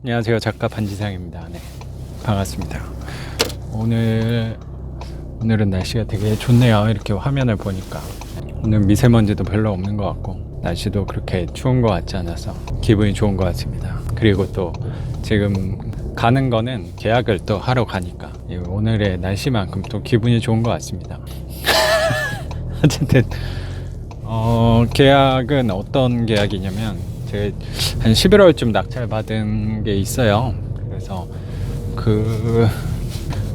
안녕하세요, 작가 반지상입니다. 네, 반갑습니다. 오늘은 날씨가 되게 좋네요. 이렇게 화면을 보니까 오늘 미세먼지도 별로 없는 것 같고 날씨도 그렇게 추운 것 같지 않아서 기분이 좋은 것 같습니다. 그리고 또 지금 가는 거는 계약을 또 하러 가니까 오늘의 날씨만큼 또 기분이 좋은 것 같습니다. 어쨌든 계약은 어떤 계약이냐면 제가 한 11월쯤 낙찰 받은 게 있어요. 그래서 그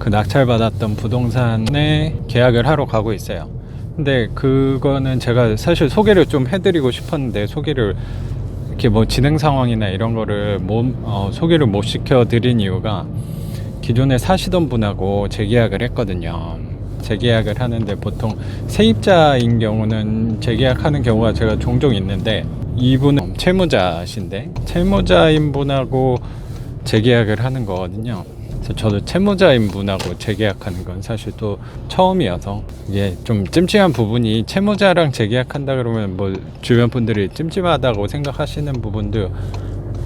낙찰 받았던 부동산에 계약을 하러 가고 있어요. 근데 그거는 제가 사실 소개를 좀 해드리고 싶었는데 소개를 이렇게 뭐 진행 상황이나 이런 거를 소개를 못 시켜드린 이유가 기존에 사시던 분하고 재계약을 했거든요. 재계약을 하는데 보통 세입자인 경우는 재계약하는 경우가 제가 종종 있는데 이분은 채무자신데 채무자인 분하고 재계약을 하는 거거든요. 그래서 저도 채무자인 분하고 재계약하는 건 사실 또 처음이어서 이게 좀 찜찜한 부분이, 채무자랑 재계약한다 그러면 뭐 주변 분들이 찜찜하다고 생각하시는 부분도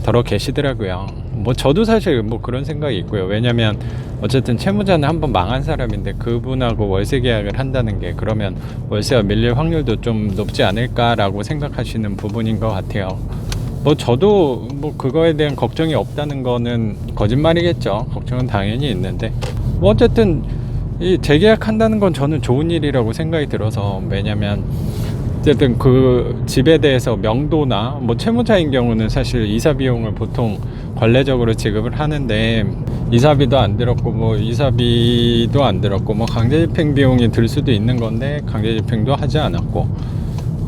더러 계시더라고요. 뭐 저도 사실 뭐 그런 생각이 있고요. 왜냐면 어쨌든 채무자는 한번 망한 사람인데 그분하고 월세 계약을 한다는 게 그러면 월세가 밀릴 확률도 좀 높지 않을까라고 생각하시는 부분인 것 같아요. 뭐 저도 뭐 그거에 대한 걱정이 없다는 거는 거짓말이겠죠. 걱정은 당연히 있는데 뭐 어쨌든 이 재계약한다는 건 저는 좋은 일이라고 생각이 들어서, 왜냐면 어쨌든 그 집에 대해서 명도나 뭐 채무자인 경우는 사실 이사 비용을 보통 관례적으로 지급을 하는데 이사비도 안 들었고 뭐 이사비도 안 들었고 뭐 강제집행 비용이 들 수도 있는 건데 강제집행도 하지 않았고,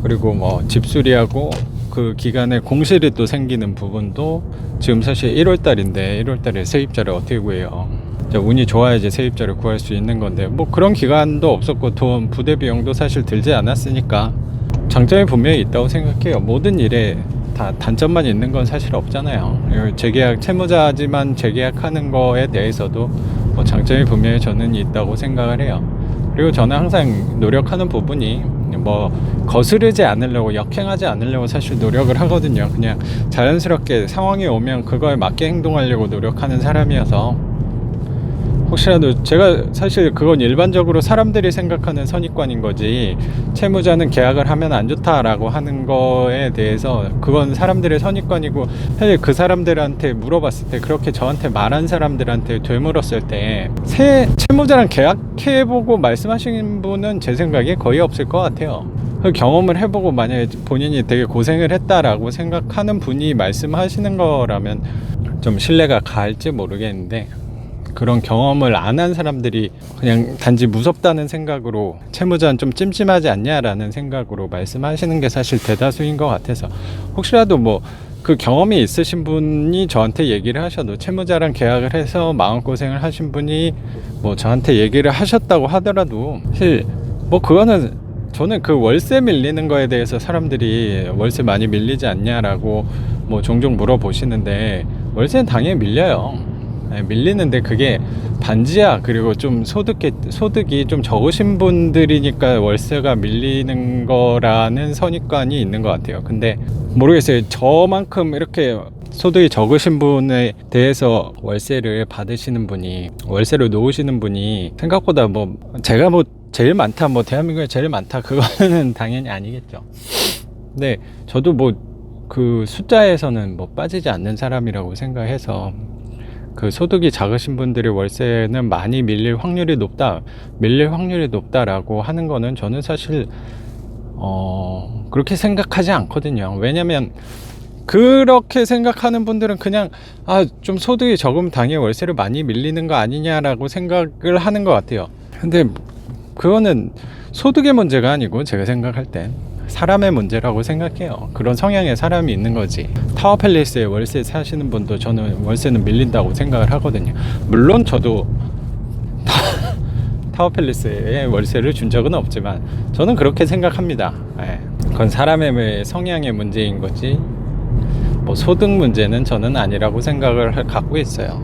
그리고 뭐 집수리하고 그 기간에 공실이 또 생기는 부분도 지금 사실 1월달인데 1월달에 세입자를 어떻게 구해요? 운이 좋아야지 세입자를 구할 수 있는 건데 뭐 그런 기간도 없었고 돈 부대 비용도 사실 들지 않았으니까 장점이 분명히 있다고 생각해요. 모든 일에 다 단점만 있는 건 사실 없잖아요. 재계약, 채무자지만 재계약하는 거에 대해서도 뭐 장점이 분명히 저는 있다고 생각을 해요. 그리고 저는 항상 노력하는 부분이 뭐 거스르지 않으려고, 역행하지 않으려고 사실 노력을 하거든요. 그냥 자연스럽게 상황이 오면 그거에 맞게 행동하려고 노력하는 사람이어서 혹시라도 제가 사실 그건 일반적으로 사람들이 생각하는 선입관인 거지, 채무자는 계약을 하면 안 좋다라고 하는 거에 대해서 그건 사람들의 선입관이고, 사실 그 사람들한테 물어봤을 때, 그렇게 저한테 말한 사람들한테 되물었을 때 채무자랑 계약해보고 말씀하신 분은 제 생각에 거의 없을 것 같아요. 그 경험을 해보고 만약에 본인이 되게 고생을 했다라고 생각하는 분이 말씀하시는 거라면 좀 신뢰가 갈지 모르겠는데, 그런 경험을 안 한 사람들이 그냥 단지 무섭다는 생각으로 채무자는 좀 찜찜하지 않냐라는 생각으로 말씀하시는 게 사실 대다수인 것 같아서, 혹시라도 뭐 그 경험이 있으신 분이 저한테 얘기를 하셔도, 채무자랑 계약을 해서 마음고생을 하신 분이 뭐 저한테 얘기를 하셨다고 하더라도 사실 뭐 그거는, 저는 그 월세 밀리는 거에 대해서 사람들이 월세 많이 밀리지 않냐라고 뭐 종종 물어보시는데 월세는 당연히 밀려요. 밀리는데 그게 반지하, 그리고 좀 소득이 좀 적으신 분들이니까 월세가 밀리는 거라는 선입관이 있는 것 같아요. 근데 모르겠어요. 저만큼 이렇게 소득이 적으신 분에 대해서 월세를 받으시는 분이, 월세를 놓으시는 분이 생각보다 뭐 제가 뭐 제일 많다, 뭐 대한민국에 제일 많다, 그거는 당연히 아니겠죠. 근데 저도 뭐 그 숫자에서는 뭐 빠지지 않는 사람이라고 생각해서, 그 소득이 작으신 분들의 월세는 많이 밀릴 확률이 높다라고 하는 거는 저는 사실 그렇게 생각하지 않거든요. 왜냐면 그렇게 생각하는 분들은 그냥 좀 소득이 적으면 당연히 월세를 많이 밀리는 거 아니냐라고 생각을 하는 것 같아요. 근데 그거는 소득의 문제가 아니고 제가 생각할 땐 사람의 문제라고 생각해요. 그런 성향의 사람이 있는 거지. 타워팰리스에 월세 사시는 분도 저는 월세는 밀린다고 생각을 하거든요. 물론 저도 타워팰리스에 월세를 준 적은 없지만 저는 그렇게 생각합니다. 그건 사람의 성향의 문제인 거지 뭐 소득 문제는 저는 아니라고 생각을 갖고 있어요.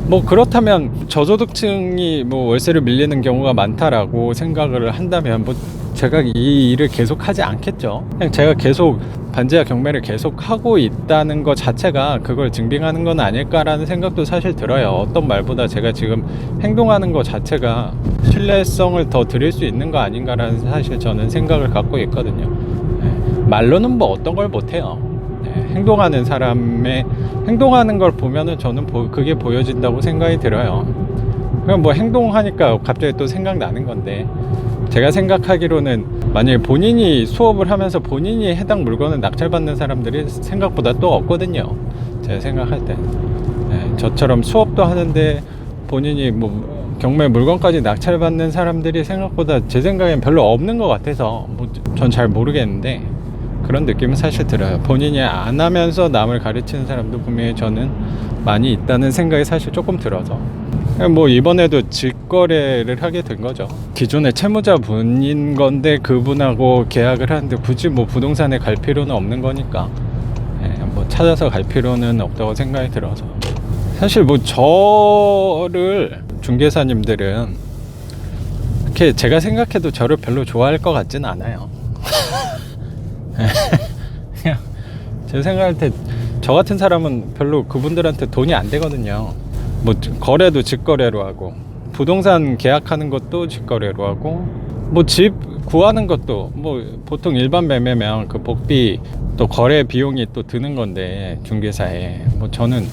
뭐 그렇다면 저소득층이 뭐 월세를 밀리는 경우가 많다라고 생각을 한다면 뭐 제가 이 일을 계속 하지 않겠죠. 그냥 제가 계속 반지하 경매를 계속 하고 있다는 것 자체가 그걸 증빙하는 건 아닐까라는 생각도 사실 들어요. 어떤 말보다 제가 지금 행동하는 것 자체가 신뢰성을 더 드릴 수 있는 거 아닌가라는 사실 저는 생각을 갖고 있거든요. 말로는 뭐 어떤 걸 못해요. 행동하는 사람의 행동하는 걸 보면은 저는 그게 보여진다고 생각이 들어요. 그럼 뭐 행동하니까 갑자기 또 생각나는 건데, 제가 생각하기로는 만약에 본인이 수업을 하면서 본인이 해당 물건을 낙찰받는 사람들이 생각보다 또 없거든요. 제가 생각할 때 저처럼 수업도 하는데 본인이 뭐 경매 물건까지 낙찰받는 사람들이 생각보다 제 생각엔 별로 없는 것 같아서 뭐 전 잘 모르겠는데 그런 느낌은 사실 들어요. 본인이 안 하면서 남을 가르치는 사람도 분명히 저는 많이 있다는 생각이 사실 조금 들어서 뭐 이번에도 직거래를 하게 된 거죠. 기존의 채무자분인 건데 그분하고 계약을 하는데 굳이 뭐 부동산에 갈 필요는 없는 거니까 뭐 찾아서 갈 필요는 없다고 생각이 들어서, 사실 뭐 저를 중개사님들은 이렇게 제가 생각해도 저를 별로 좋아할 것 같진 않아요. 그냥 제 생각할 때 저 같은 사람은 별로 그분들한테 돈이 안 되거든요. 뭐 거래도 직거래로 하고 부동산 계약하는 것도 직거래로 하고 뭐 집 구하는 것도 뭐 보통 일반 매매면 그 복비 또 거래 비용이 또 드는 건데 중개사에 뭐 저는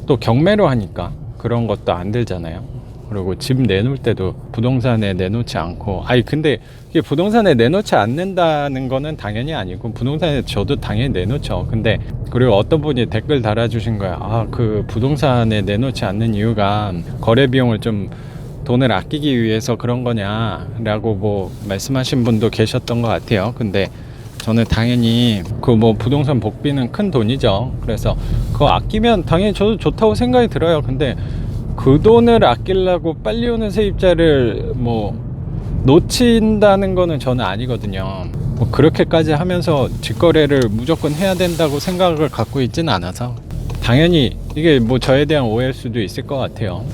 또 경매로 하니까 그런 것도 안 들잖아요. 그리고 집 내놓을 때도 부동산에 내놓지 않고, 근데 이게 부동산에 내놓지 않는다는 거는 당연히 아니고 부동산에 저도 당연히 내놓죠. 근데 그리고 어떤 분이 댓글 달아주신 거야. 그 부동산에 내놓지 않는 이유가 거래 비용을 좀 돈을 아끼기 위해서 그런 거냐라고 뭐 말씀하신 분도 계셨던 것 같아요. 근데 저는 당연히 그 뭐 부동산 복비는 큰 돈이죠. 그래서 그거 아끼면 당연히 저도 좋다고 생각이 들어요. 근데 그 돈을 아끼려고 빨리 오는 세입자를 뭐 놓친다는 거는 저는 아니거든요. 뭐 그렇게까지 하면서 직거래를 무조건 해야 된다고 생각을 갖고 있지는 않아서, 당연히 이게 뭐 저에 대한 오해일 수도 있을 것 같아요.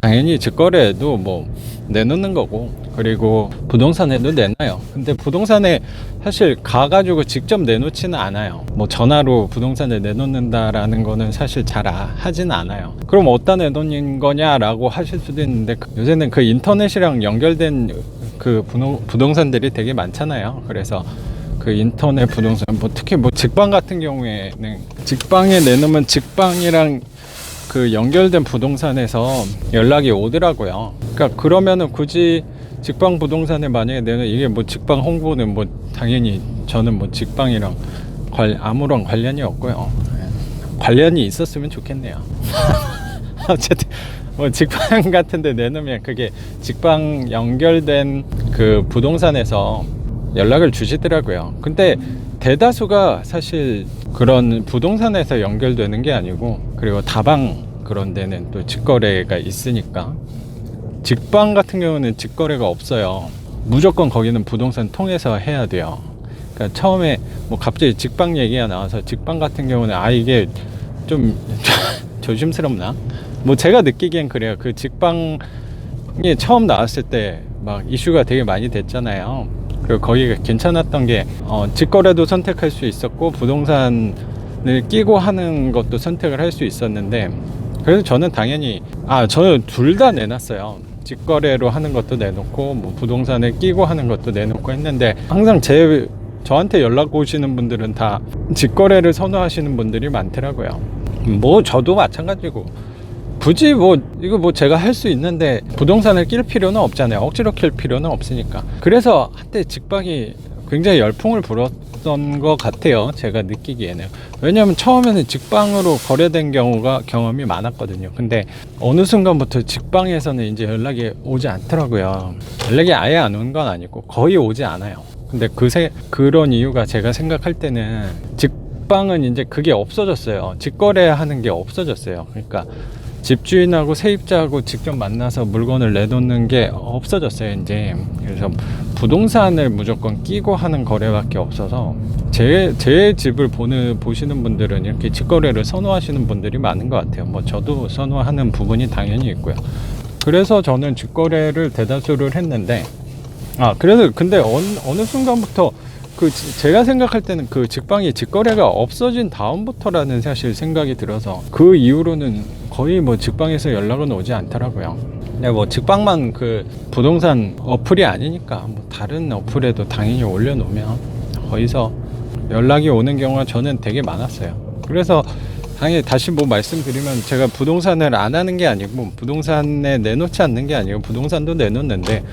당연히 직거래도 뭐 내놓는 거고, 그리고 부동산에도 내놔요. 근데 부동산에 사실 가가지고 직접 내놓지는 않아요. 뭐 전화로 부동산에 내놓는다라는 거는 사실 잘 하진 않아요. 그럼 어디다 내놓는 거냐라고 하실 수도 있는데, 요새는 그 인터넷이랑 연결된 그 부동산들이 되게 많잖아요. 그래서 그 인터넷 부동산, 뭐 특히 뭐 직방 같은 경우에는 직방에 내놓으면 직방이랑 그 연결된 부동산에서 연락이 오더라고요. 그러니까 그러면은 굳이 직방 부동산에 만약에 내는 이게 뭐 직방 홍보는 뭐 당연히 저는 뭐 직방이랑 아무런 관련이 없고요. 관련이 있었으면 좋겠네요. 어쨌든 뭐 직방 같은데 내놓으면 그게 직방 연결된 그 부동산에서 연락을 주시더라고요. 근데 대다수가 사실 그런 부동산에서 연결되는 게 아니고, 그리고 다방 그런 데는 또 직거래가 있으니까, 직방 같은 경우는 직거래가 없어요. 무조건 거기는 부동산 통해서 해야 돼요. 그러니까 처음에 뭐 갑자기 직방 얘기가 나와서 직방 같은 경우는 이게 좀 조심스럽나? 뭐 제가 느끼기엔 그래요. 그 직방이 처음 나왔을 때 막 이슈가 되게 많이 됐잖아요. 그리고 거기가 괜찮았던 게 직거래도 선택할 수 있었고 부동산을 끼고 하는 것도 선택을 할 수 있었는데, 그래서 저는 당연히 저는 둘 다 내놨어요. 직거래로 하는 것도 내놓고 뭐 부동산에 끼고 하는 것도 내놓고 했는데, 항상 저한테 연락 오시는 분들은 다 직거래를 선호하시는 분들이 많더라고요. 뭐 저도 마찬가지고, 굳이 뭐 이거 뭐 제가 할 수 있는데 부동산을 낄 필요는 없잖아요. 억지로 낄 필요는 없으니까. 그래서 한때 직방이 굉장히 열풍을 불었던 것 같아요. 제가 느끼기에는. 왜냐하면 처음에는 직방으로 거래된 경험이 많았거든요. 근데 어느 순간부터 직방에서는 이제 연락이 오지 않더라고요. 연락이 아예 안 온 건 아니고 거의 오지 않아요. 근데 그런 이유가 제가 생각할 때는 직방은 이제 그게 없어졌어요. 직거래하는 게 없어졌어요. 그러니까 집주인하고 세입자하고 직접 만나서 물건을 내놓는 게 없어졌어요, 이제. 그래서 부동산을 무조건 끼고 하는 거래밖에 없어서, 제 집을 보시는 분들은 이렇게 직거래를 선호하시는 분들이 많은 것 같아요. 뭐 저도 선호하는 부분이 당연히 있고요. 그래서 저는 직거래를 대다수를 했는데, 그래서 근데 어느 순간부터 제가 생각할 때는 그 직방이 직거래가 없어진 다음부터라는 사실 생각이 들어서 그 이후로는 거의 뭐 직방에서 연락은 오지 않더라고요. 근데 뭐 직방만 그 부동산 어플이 아니니까 뭐 다른 어플에도 당연히 올려놓으면 거기서 연락이 오는 경우가 저는 되게 많았어요. 그래서 당연히 다시 뭐 말씀드리면 제가 부동산을 안 하는 게 아니고 부동산에 내놓지 않는 게 아니고 부동산도 내놓는데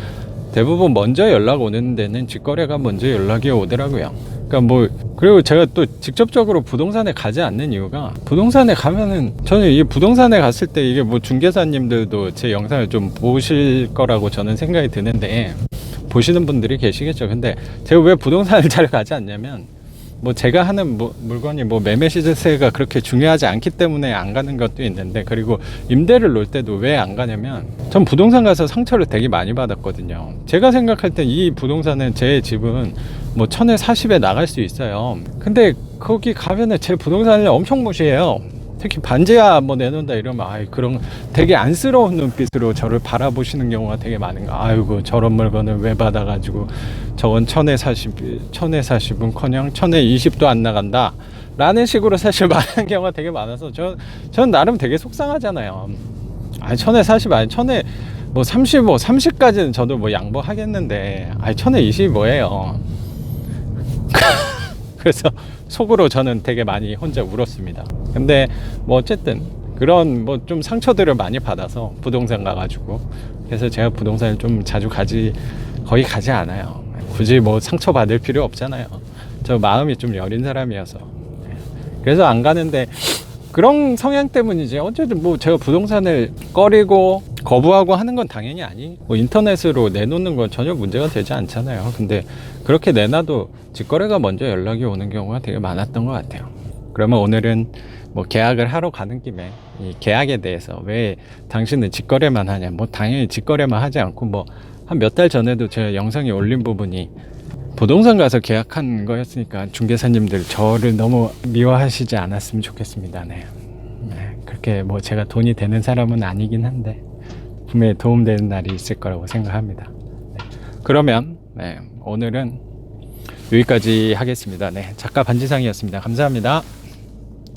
대부분 먼저 연락 오는 데는 직거래가 먼저 연락이 오더라고요. 그러니까 뭐 그리고 제가 또 직접적으로 부동산에 가지 않는 이유가 부동산에 가면은 저는 이 부동산에 갔을 때 이게 뭐 중개사님들도 제 영상을 좀 보실 거라고 저는 생각이 드는데 보시는 분들이 계시겠죠. 근데 제가 왜 부동산을 잘 가지 않냐면 뭐 제가 하는 물건이 뭐 매매 시세가 그렇게 중요하지 않기 때문에 안 가는 것도 있는데 그리고 임대를 놓을 때도 왜 안 가냐면 전 부동산 가서 상처를 되게 많이 받았거든요. 제가 생각할 때 이 부동산은 제 집은 뭐 1000에 40에 나갈 수 있어요. 근데 거기 가면은 제 부동산을 엄청 무시해요. 특히 반지하 뭐 내놓는다 이러면 그런 되게 안쓰러운 눈빛으로 저를 바라보시는 경우가 되게 많은 거. 아이고 저런 물건을 왜 받아가지고 저건 1000에 40은 커녕 1000에 20도 안 나간다 라는 식으로 사실 말하는 경우가 되게 많아서 전 나름 되게 속상하잖아요. 1000에 40 아니 1000에 뭐 35, 30까지는 저도 뭐 양보하겠는데 1000에 20이 뭐예요. 그래서 속으로 저는 되게 많이 혼자 울었습니다. 근데 뭐 어쨌든 그런 뭐 좀 상처들을 많이 받아서 부동산 가가지고 그래서 제가 부동산을 좀 자주 거의 가지 않아요. 굳이 뭐 상처 받을 필요 없잖아요. 저 마음이 좀 여린 사람이어서 그래서 안 가는데 그런 성향 때문이지 어쨌든 뭐 제가 부동산을 꺼리고 거부하고 하는 건 당연히 뭐 인터넷으로 내놓는 건 전혀 문제가 되지 않잖아요. 근데 그렇게 내놔도 직거래가 먼저 연락이 오는 경우가 되게 많았던 것 같아요. 그러면 오늘은 뭐 계약을 하러 가는 김에 이 계약에 대해서 왜 당신은 직거래만 하냐, 뭐 당연히 직거래만 하지 않고 뭐 한 몇 달 전에도 제가 영상에 올린 부분이 부동산 가서 계약한 거였으니까 중개사님들 저를 너무 미워하시지 않았으면 좋겠습니다. 네. 그렇게 뭐 제가 돈이 되는 사람은 아니긴 한데 분명히 도움되는 날이 있을 거라고 생각합니다. 네. 그러면 오늘은 여기까지 하겠습니다. 작가 반지상이었습니다. 감사합니다.